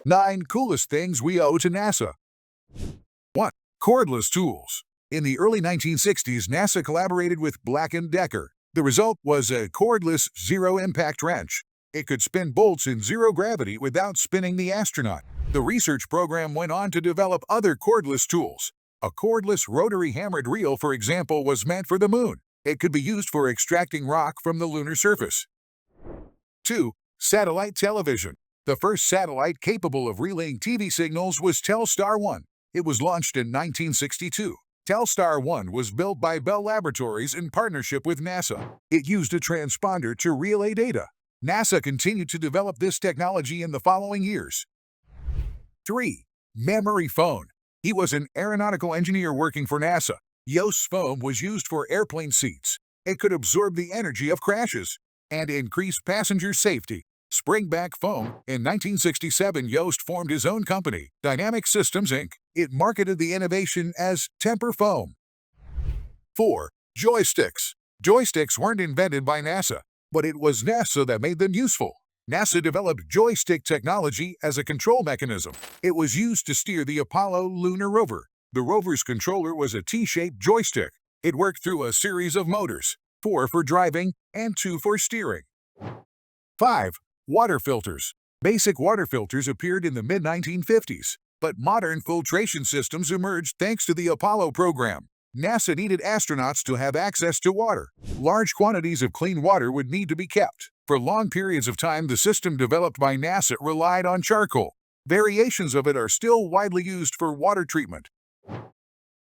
9 Coolest Things We Owe to NASA. 1. Cordless tools. In the early 1960s, NASA collaborated with Black & Decker. The result was a cordless zero-impact wrench. It could spin bolts in zero gravity without spinning the astronaut. The research program went on to develop other cordless tools. A cordless rotary hammered reel, for example, was meant for the moon. It could be used for extracting rock from the lunar surface. 2. Satellite television. The first satellite capable of relaying TV signals was Telstar 1. It was launched in 1962. Telstar 1 was built by Bell Laboratories in partnership with NASA. It used a transponder to relay data. NASA continued to develop this technology in the following years. 3. Memory foam. He was an aeronautical engineer working for NASA. Yost's foam was used for airplane seats. It could absorb the energy of crashes and increase passenger safety. Springback foam. In 1967, Yost formed his own company, Dynamic Systems, Inc. It marketed the innovation as Temper Foam. 4. Joysticks. Joysticks weren't invented by NASA, but it was NASA that made them useful. NASA developed joystick technology as a control mechanism. It was used to steer the Apollo lunar rover. The rover's controller was a T-shaped joystick. It worked through a series of motors, 4 for driving and 2 for steering. 5. Water filters. Basic water filters appeared in the mid-1950s, but modern filtration systems emerged thanks to the Apollo program. NASA needed astronauts to have access to water. Large quantities of clean water would need to be kept. For long periods of time, the system developed by NASA relied on charcoal. Variations of it are still widely used for water treatment.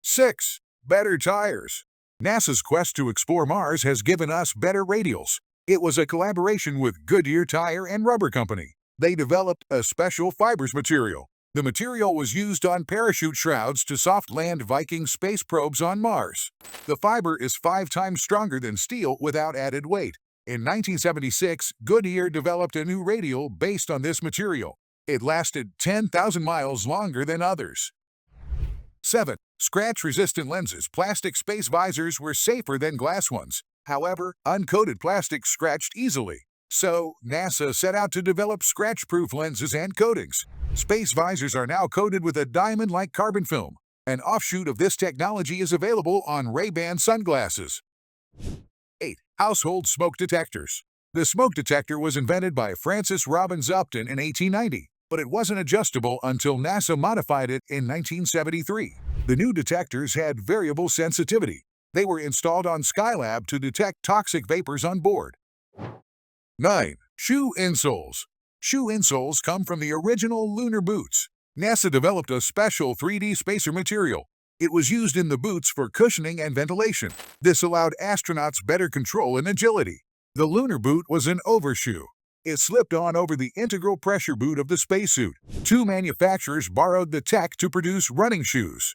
6. Better tires. NASA's quest to explore Mars has given us better radials. It was a collaboration with Goodyear Tire and Rubber Company. They developed a special fibers material. The material was used on parachute shrouds to soft land Viking space probes on Mars. The fiber is 5 times stronger than steel without added weight. In 1976, Goodyear developed a new radial based on this material. It lasted 10,000 miles longer than others. 7. Scratch-resistant lenses. Plastic space visors were safer than glass ones. However, uncoated plastic scratched easily. So, NASA set out to develop scratch-proof lenses and coatings. Space visors are now coated with a diamond-like carbon film. An offshoot of this technology is available on Ray-Ban sunglasses. 8. Household smoke detectors. The smoke detector was invented by Francis Robbins Upton in 1890, but it wasn't adjustable until NASA modified it in 1973. The new detectors had variable sensitivity. They were installed on Skylab to detect toxic vapors on board. 9. Shoe insoles. Shoe insoles come from the original lunar boots. NASA developed a special 3D spacer material. It was used in the boots for cushioning and ventilation. This allowed astronauts better control and agility. The lunar boot was an overshoe. It slipped on over the integral pressure boot of the spacesuit. 2 manufacturers borrowed the tech to produce running shoes.